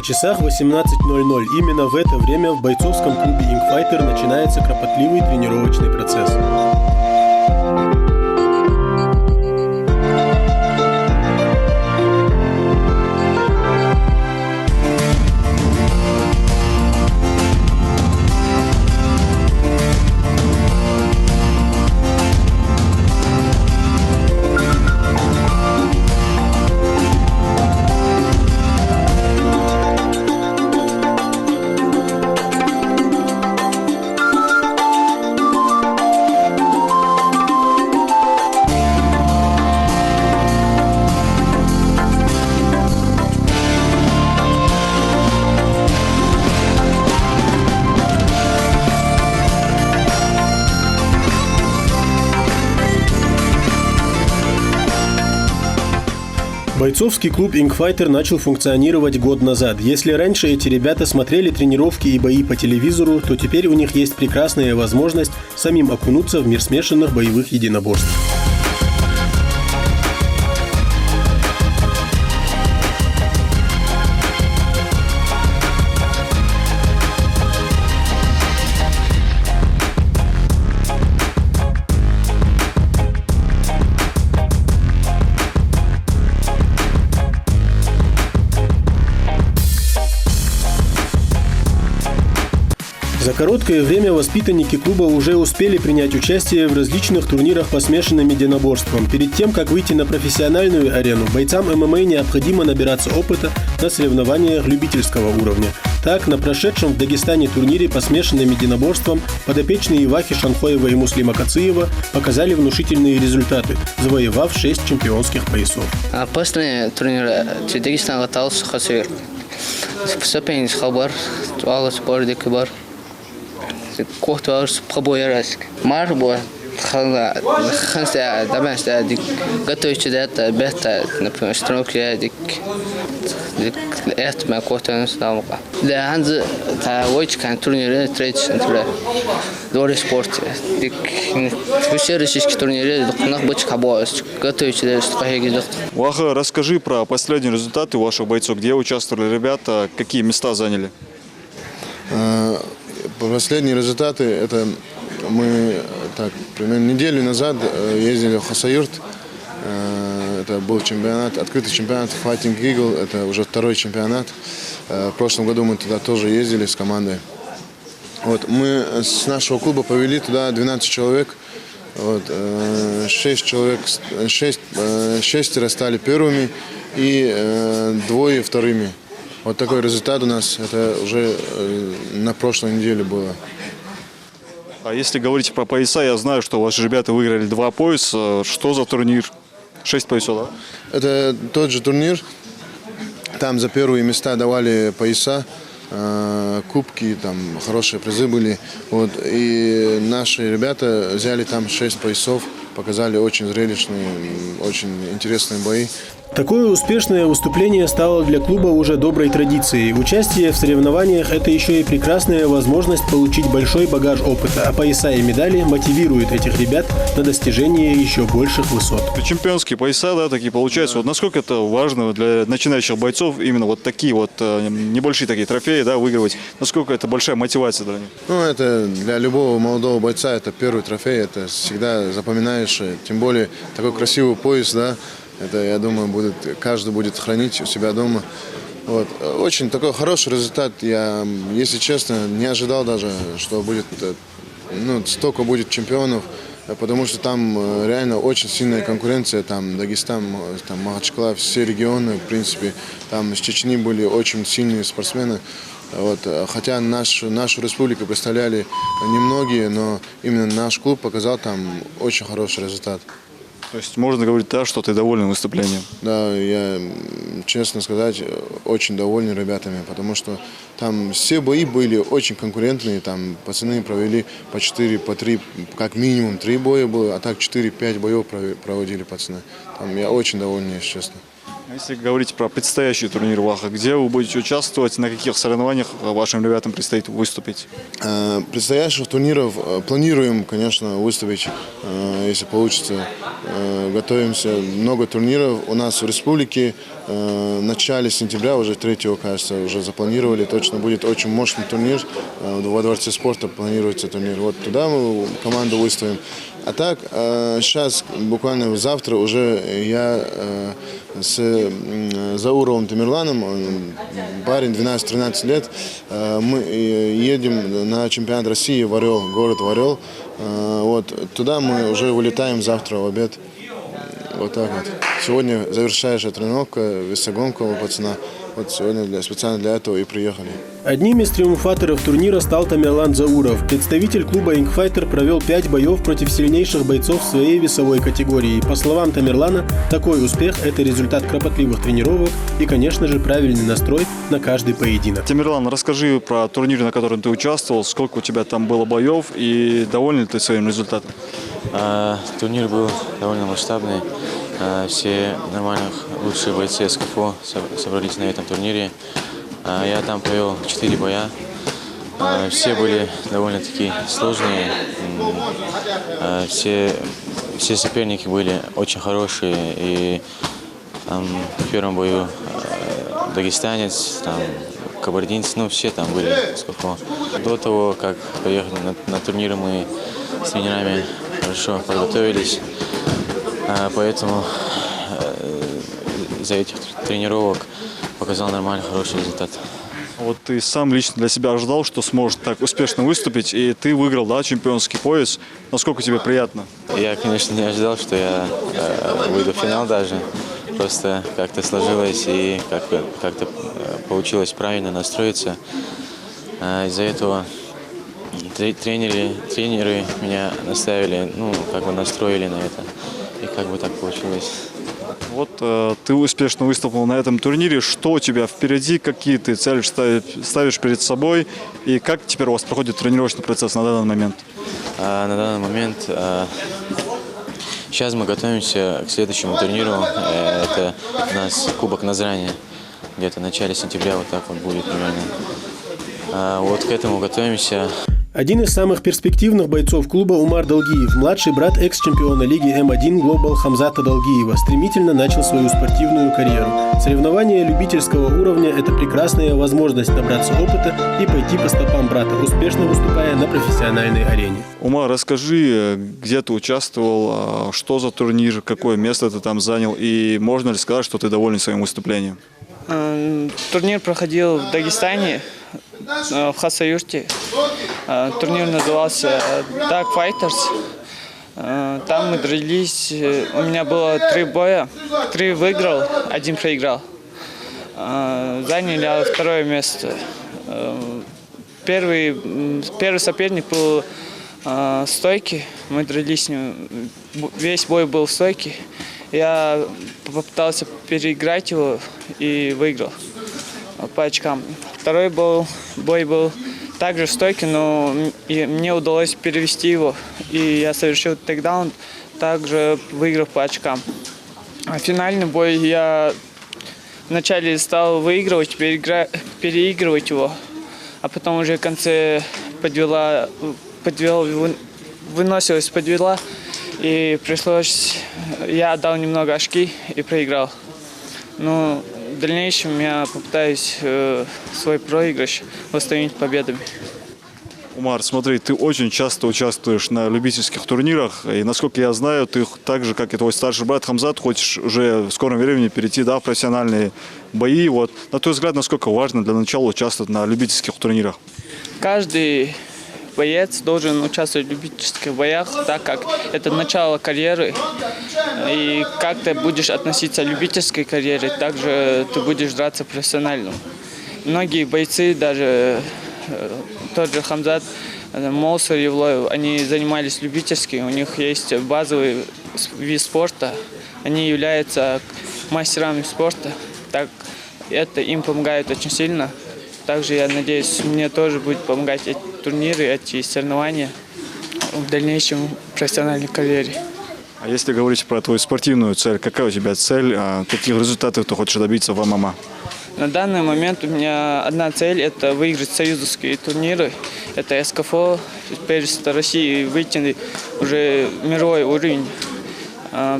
часах 18:00 именно в это время в бойцовском клубе Inkfighter начинается кропотливый тренировочный процесс. Бойцовский клуб Inkfighter начал функционировать год назад. Если раньше эти ребята смотрели тренировки и бои по телевизору, то теперь у них есть прекрасная возможность самим окунуться в мир смешанных боевых единоборств. За короткое время воспитанники клуба уже успели принять участие в различных турнирах по смешанным единоборствам. Перед тем, как выйти на профессиональную арену, бойцам ММА необходимо набираться опыта на соревнованиях любительского уровня. Так, на прошедшем в Дагестане турнире по смешанным единоборствам подопечные Ивахи Шанхоева и Муслима Кациева показали внушительные результаты, завоевав 6 чемпионских поясов. После турнира Дагестан катался Хасуир. Соперник Хабар, Туалас Бардикабар. Кохтуарс пробояраск. Марбо ханста дамаста дик готовится это бета, например, строкия дик это мы кохтуарс намка. Да ханз та войчкан турнире третий турнир. Дори спорт дик все российские турниры докнах быть кабос готовится стратегии. Ваха, расскажи про последние результаты ваших бойцов, где участвовали ребята, какие места заняли? Последние результаты, это мы так, примерно неделю назад ездили в Хасаюрт. Это был чемпионат, открытый чемпионат Fighting Eagle, это уже второй чемпионат. В прошлом году мы туда тоже ездили с командой. Вот, мы с нашего клуба повели туда 12 человек. Вот, 6 стали первыми и 2 вторыми. Вот такой результат у нас, это уже на прошлой неделе было. А если говорить про пояса, я знаю, что ваши ребята выиграли 2 пояса. Что за турнир? 6 поясов, да? Это тот же турнир. Там за первые места давали пояса, кубки, там хорошие призы были. Вот, и наши ребята взяли там 6 поясов, показали очень зрелищные, очень интересные бои. Такое успешное выступление стало для клуба уже доброй традицией. Участие в соревнованиях – это еще и прекрасная возможность получить большой багаж опыта, а пояса и медали мотивируют этих ребят на достижение еще больших высот. Чемпионские пояса, да, такие получаются. Вот насколько это важно для начинающих бойцов именно вот такие вот небольшие такие трофеи, да, выигрывать? Насколько это большая мотивация для них? Ну, это для любого молодого бойца, это первый трофей, это всегда запоминаешь, тем более такой красивый пояс, да. Это, я думаю, каждый будет хранить у себя дома. Вот. Очень такой хороший результат. Я, если честно, не ожидал даже, что будет, столько будет чемпионов, потому что там реально очень сильная конкуренция. Там Дагестан, там Махачкала, все регионы, в принципе, там с Чечни были очень сильные спортсмены. Вот. Хотя нашу республику представляли немногие, но именно наш клуб показал там очень хороший результат. То есть можно говорить, да, что ты доволен выступлением? Да, я, честно сказать, очень доволен ребятами, потому что там все бои были очень конкурентные, там пацаны провели по 4, по 3, как минимум 3 боя было, а так 4-5 боев проводили пацаны. Там я очень доволен, если честно. Если говорить про предстоящий турнир Ваха, где вы будете участвовать, на каких соревнованиях вашим ребятам предстоит выступить? Предстоящих турниров планируем, конечно, выступить, если получится. Готовимся. Много турниров у нас в республике. В начале сентября, уже 3-го, кажется, уже запланировали. Точно будет очень мощный турнир. Во Дворце спорта планируется турнир. Вот туда мы команду выставим. А так, сейчас, буквально завтра, уже я с Зауровым Тамерланом, парень 12-13 лет, мы едем на чемпионат России в Орел, город Орел. Вот, туда мы уже вылетаем завтра в обед. Вот так вот. Сегодня завершающая тренировка, весогонка у пацана. Вот сегодня специально для этого и приехали. Одним из триумфаторов турнира стал Тамерлан Зауров. Представитель клуба «Инкфайтер» провел 5 боев против сильнейших бойцов в своей весовой категории. По словам Тамерлана, такой успех – это результат кропотливых тренировок и, конечно же, правильный настрой на каждый поединок. Тамерлан, расскажи про турнир, на котором ты участвовал, сколько у тебя там было боев и доволен ли ты своим результатом? Турнир был довольно масштабный. Все нормальных лучшие бойцы СКФО собрались на этом турнире. Я там провел 4 боя. Все были довольно-таки сложные. Все соперники были очень хорошие. И там, в первом бою дагестанец, там, кабардинец, все там были СКФО. До того, как поехали на турниры, мы с тренерами хорошо подготовились. Поэтому за этих тренировок показал нормальный, хороший результат. Вот ты сам лично для себя ожидал, что сможешь так успешно выступить, и ты выиграл, да, чемпионский пояс. Насколько тебе приятно? Я, конечно, не ожидал, что я выйду в финал даже. Просто как-то сложилось и как-то получилось правильно настроиться. Из-за этого тренеры меня наставили, настроили на это. И так получилось. Вот ты успешно выступил на этом турнире. Что у тебя впереди? Какие ты цели ставишь перед собой? И как теперь у вас проходит тренировочный процесс на данный момент? На данный момент сейчас мы готовимся к следующему турниру. Это у нас Кубок Назрани. Где-то в начале сентября вот так вот будет примерно. Вот к этому готовимся. Один из самых перспективных бойцов клуба Умар Далгиев, младший брат экс-чемпиона лиги М1 Global Хамзата Далгиева, стремительно начал свою спортивную карьеру. Соревнования любительского уровня – это прекрасная возможность набраться опыта и пойти по стопам брата, успешно выступая на профессиональной арене. Умар, расскажи, где ты участвовал, что за турнир, какое место ты там занял, и можно ли сказать, что ты доволен своим выступлением? Турнир проходил в Дагестане, в Хасаюрте. Турнир назывался Dark Fighters. Там мы дрались. У меня было 3 боя. 3 выиграл, 1 проиграл. Заняли 2-е место. Первый соперник был стойки. Мы дрались с ним. Весь бой был в стойке. Я попытался переиграть его и выиграл по очкам. Второй бой был также в стойке, но мне удалось перевести его. И я совершил тейкдаун, также выиграв по очкам. А финальный бой я вначале стал выигрывать, переигрывать его, а потом уже в конце выносилась, подвела. И я отдал немного очки и проиграл. Но в дальнейшем я попытаюсь свой проигрыш восстановить победами. Умар, смотри, ты очень часто участвуешь на любительских турнирах, и, насколько я знаю, ты так же, как и твой старший брат Хамзат, хочешь уже в скором времени перейти, в профессиональные бои. Вот. На твой взгляд, насколько важно для начала участвовать на любительских турнирах? Каждый боец должен участвовать в любительских боях, так как это начало карьеры. И как ты будешь относиться к любительской карьере, также ты будешь драться профессионально. Многие бойцы, даже тот же Хамзат, Молсер, Евлоев, они занимались любительски, у них есть базовый вид спорта, они являются мастерами спорта, так это им помогает очень сильно. Также я надеюсь, мне тоже будет помогать эти турниры, эти соревнования в дальнейшем профессиональной карьере. А если говорить про твою спортивную цель, какая у тебя цель, каких результатов ты хочешь добиться в ММА? На данный момент у меня одна цель – это выиграть союзовские турниры. Это СКФО, первенство России, выйти уже в мировой уровень.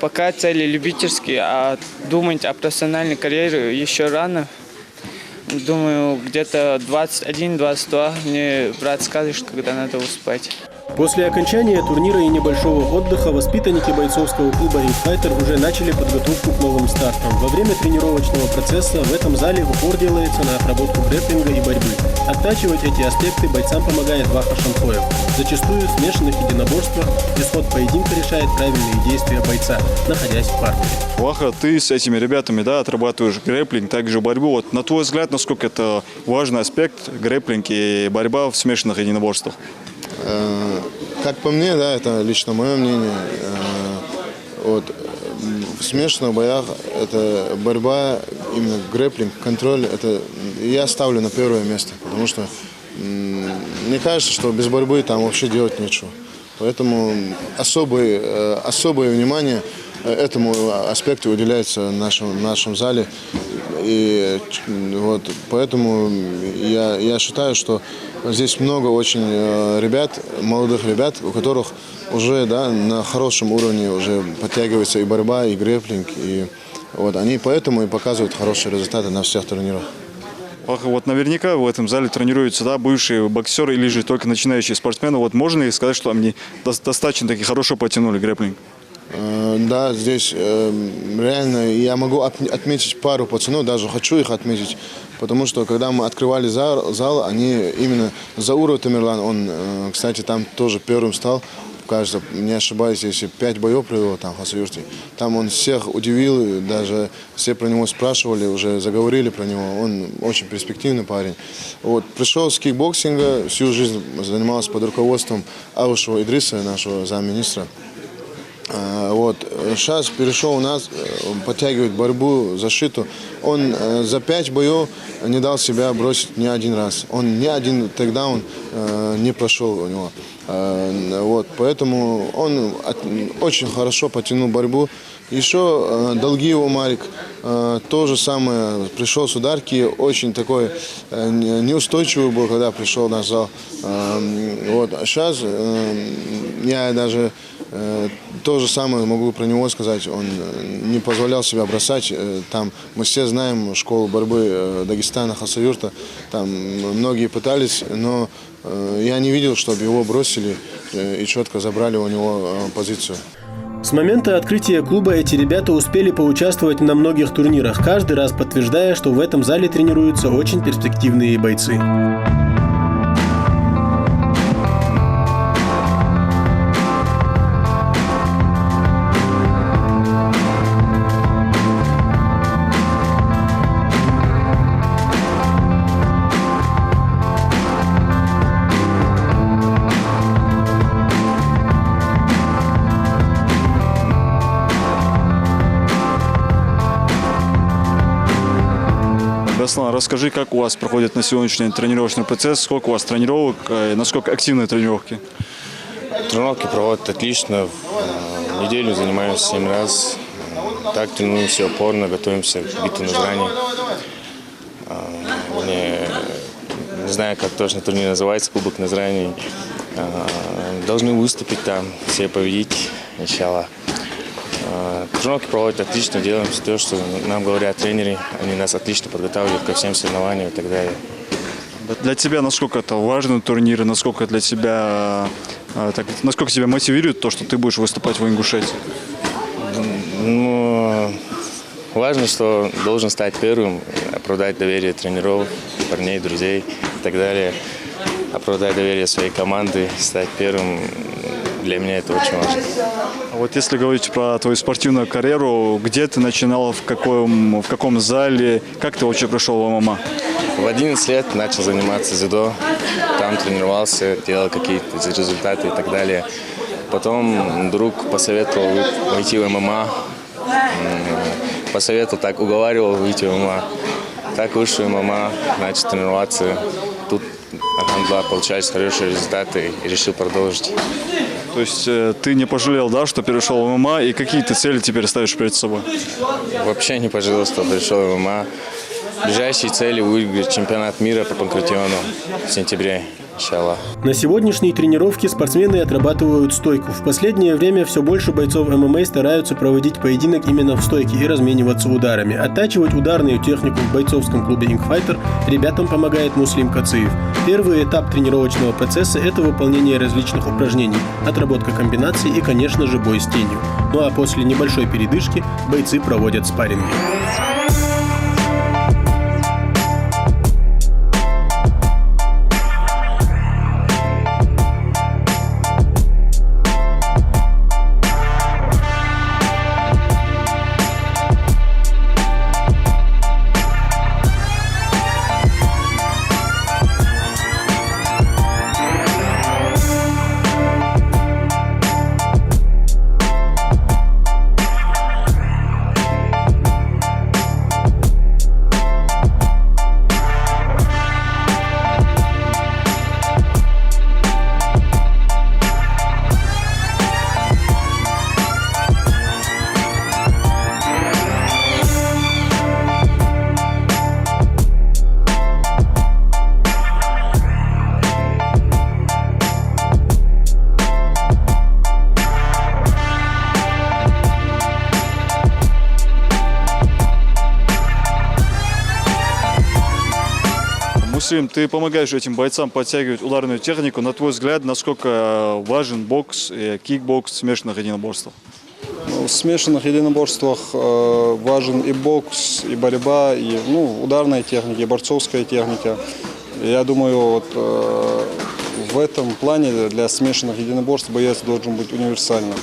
Пока цели любительские, а думать о профессиональной карьере еще рано. Думаю, где-то 21-22 мне брат скажет, когда надо выступать. После окончания турнира и небольшого отдыха воспитанники бойцовского клуба «Рингфайтер» уже начали подготовку к новым стартам. Во время тренировочного процесса в этом зале упор делается на отработку грэпплинга и борьбы. Оттачивать эти аспекты бойцам помогает Ваха Шамхоев. Зачастую в смешанных единоборствах исход поединка решает правильные действия бойца, находясь в партнере. Ваха, ты с этими ребятами, да, отрабатываешь грэпплинг, также борьбу. Вот на твой взгляд, насколько это важный аспект грэпплинг и борьба в смешанных единоборствах? Как по мне, да, это лично мое мнение. Вот, в смешанных боях это борьба, именно грэпплинг, контроль, это я ставлю на первое место, потому что мне кажется, что без борьбы там вообще делать нечего. Поэтому особое внимание этому аспекту уделяется в нашем зале. И вот поэтому я считаю, что здесь много очень ребят, молодых ребят, у которых уже, да, на хорошем уровне уже подтягивается и борьба, и грэпплинг. И вот они поэтому и показывают хорошие результаты на всех турнирах. Вот наверняка в этом зале тренируются, да, бывшие боксеры или же только начинающие спортсмены. Вот можно ли сказать, что они достаточно таки хорошо потянули грэпплинг? Да, здесь реально я могу отметить пару пацанов, даже хочу их отметить, потому что когда мы открывали зал, они именно Заур Тамерлан, он, кстати, там тоже первым стал, кажется, не ошибаюсь, если 5 боев провел там в Хасавюрте. Там он всех удивил, даже все про него спрашивали, уже заговорили про него, он очень перспективный парень. Вот, пришел с кикбоксинга, всю жизнь занимался под руководством Аушева Идриса, нашего замминистра. Вот, сейчас перешел у нас, подтягивает борьбу, защиту. Он за 5 боев не дал себя бросить ни один раз. Он ни один тейкдаун не прошел у него. Вот, поэтому он очень хорошо потянул борьбу. Еще Долгиев Марик, то же самое, пришел с ударки, очень такой неустойчивый был, когда пришел на зал. Вот, а сейчас я даже то же самое могу про него сказать, он не позволял себя бросать. Там мы все знаем школу борьбы Дагестана, Хасавюрта, там многие пытались, но я не видел, чтобы его бросили и четко забрали у него позицию. С момента открытия клуба эти ребята успели поучаствовать на многих турнирах, каждый раз подтверждая, что в этом зале тренируются очень перспективные бойцы. Раслан, расскажи, как у вас проходит на сегодняшний день тренировочный процесс, сколько у вас тренировок, насколько активные тренировки? Тренировки проводят отлично, в неделю занимаемся 7 раз, так тренируемся упорно, готовимся к битве Назрани. Не знаю, как точно турнир называется, Кубок Назрани. Должны выступить там, все победить, иншаллах. Тренировки проводят отлично, делаем все то, что нам говорят тренеры. Они нас отлично подготавливают ко всем соревнованиям и так далее. Для тебя насколько это важный турнир, насколько для тебя, насколько тебя мотивирует то, что ты будешь выступать в Ингушетии? Ну, важно, что должен стать первым, оправдать доверие тренеров, парней, друзей и так далее. Оправдать доверие своей команды, стать первым. Для меня это очень важно. А вот если говорить про твою спортивную карьеру, где ты начинал, в каком зале, как ты вообще пришел в ММА? В 11 лет начал заниматься дзюдо, там тренировался, делал какие-то результаты и так далее. Потом друг посоветовал войти в ММА, посоветовал, так уговаривал выйти в ММА. Так вышел в ММА, начал тренироваться. Тут, получались хорошие результаты и решил продолжить. То есть ты не пожалел, да, что перешел в ММА, и какие ты цели теперь ставишь перед собой? Вообще не пожалел, что пришел в ММА. Ближайшие цели выиграть чемпионат мира по панкратиону в сентябре, иншаллах. На сегодняшней тренировке спортсмены отрабатывают стойку. В последнее время все больше бойцов ММА стараются проводить поединок именно в стойке и размениваться ударами. Оттачивать ударную технику в бойцовском клубе Inkfighter ребятам помогает Муслим Кациев. Первый этап тренировочного процесса – это выполнение различных упражнений, отработка комбинаций и, конечно же, бой с тенью. Ну а после небольшой передышки бойцы проводят спарринги. Муслим, ты помогаешь этим бойцам подтягивать ударную технику. На твой взгляд, насколько важен бокс и кикбокс в смешанных единоборствах? В смешанных единоборствах важен и бокс, и борьба, и ударная техника, и борцовская техника. Я думаю, в этом плане для смешанных единоборств боец должен быть универсальным.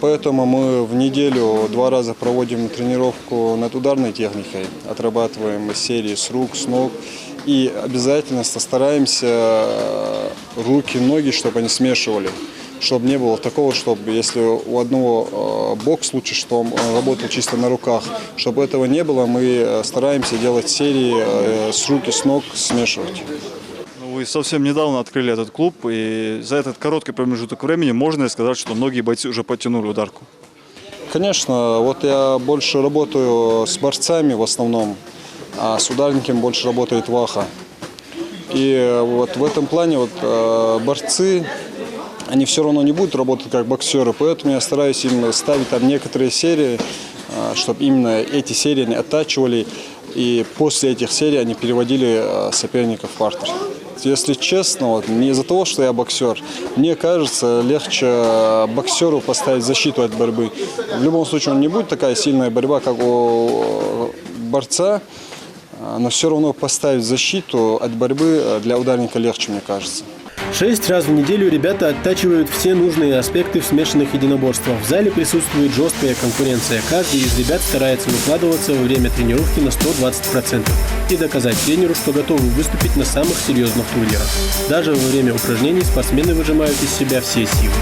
Поэтому мы в неделю 2 раза проводим тренировку над ударной техникой, отрабатываем серии с рук, с ног и обязательно стараемся руки, ноги, чтобы они смешивали, чтобы не было такого, чтобы если у одного бокс лучше, что он работал чисто на руках, чтобы этого не было, мы стараемся делать серии с рук и с ног, смешивать. Вы совсем недавно открыли этот клуб, и за этот короткий промежуток времени можно сказать, что многие бойцы уже подтянули ударку. Конечно, я больше работаю с борцами в основном, а с ударниками больше работает Ваха. И в этом плане борцы, они все равно не будут работать как боксеры, поэтому я стараюсь им ставить там некоторые серии, чтобы именно эти серии они оттачивали, и после этих серий они переводили соперников в партер. Если честно, не из-за того, что я боксер, мне кажется, легче боксеру поставить защиту от борьбы. В любом случае, не будет такая сильная борьба, как у борца, но все равно поставить защиту от борьбы для ударника легче, мне кажется. 6 раз в неделю ребята оттачивают все нужные аспекты в смешанных единоборствах. В зале присутствует жесткая конкуренция. Каждый из ребят старается выкладываться во время тренировки на 120% и доказать тренеру, что готовы выступить на самых серьезных турнирах. Даже во время упражнений спортсмены выжимают из себя все силы.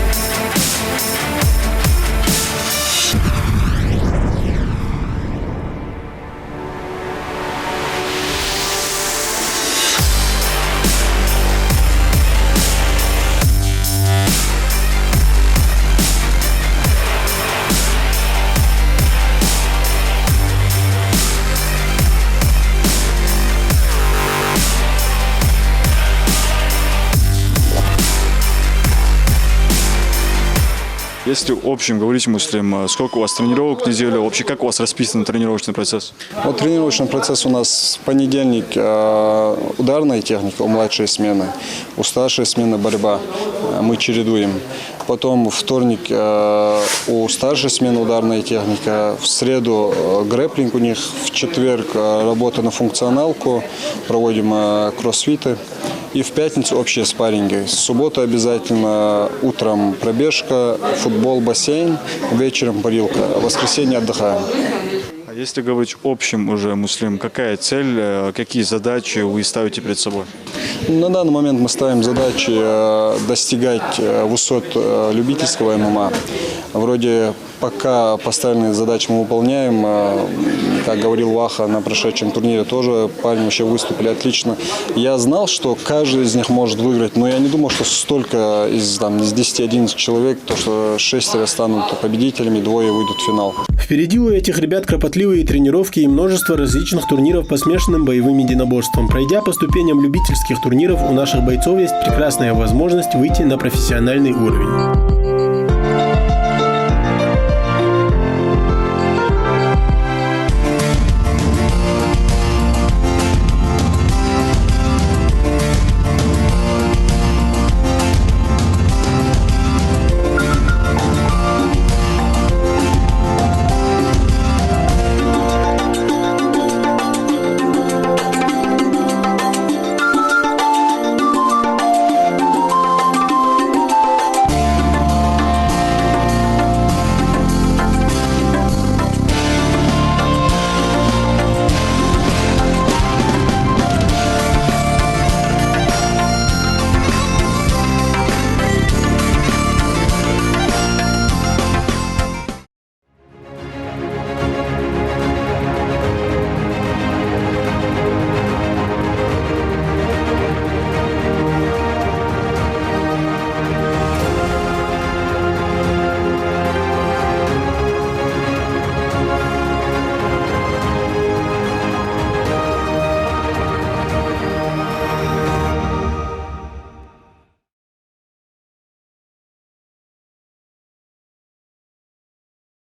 Если в общем говорить, Муслим, сколько у вас тренировок в неделю, вообще как у вас расписан тренировочный процесс? Тренировочный процесс у нас в понедельник ударная техника у младшей смены, у старшей смены борьба, мы чередуем. Потом вторник у старшей смены ударная техника, в среду грэпплинг у них, в четверг работа на функционалку, проводим кроссфиты. И в пятницу общие спарринги. В субботу обязательно утром пробежка, футбол, бассейн, вечером парилка. В воскресенье отдыхаем. А если говорить общем уже, Муслим, какая цель, какие задачи вы ставите перед собой? На данный момент мы ставим задачи достигать высот любительского ММА. Вроде пока поставленные задачи мы выполняем. Как говорил Ваха на прошедшем турнире, тоже парни вообще выступили отлично. Я знал, что каждый из них может выиграть, но я не думал, что столько из 10-11 человек, то что 6 станут победителями, 2 выйдут в финал. Впереди у этих ребят кропотливые тренировки и множество различных турниров по смешанным боевым единоборствам. Пройдя по ступеням любительских турниров, у наших бойцов есть прекрасная возможность выйти на профессиональный уровень.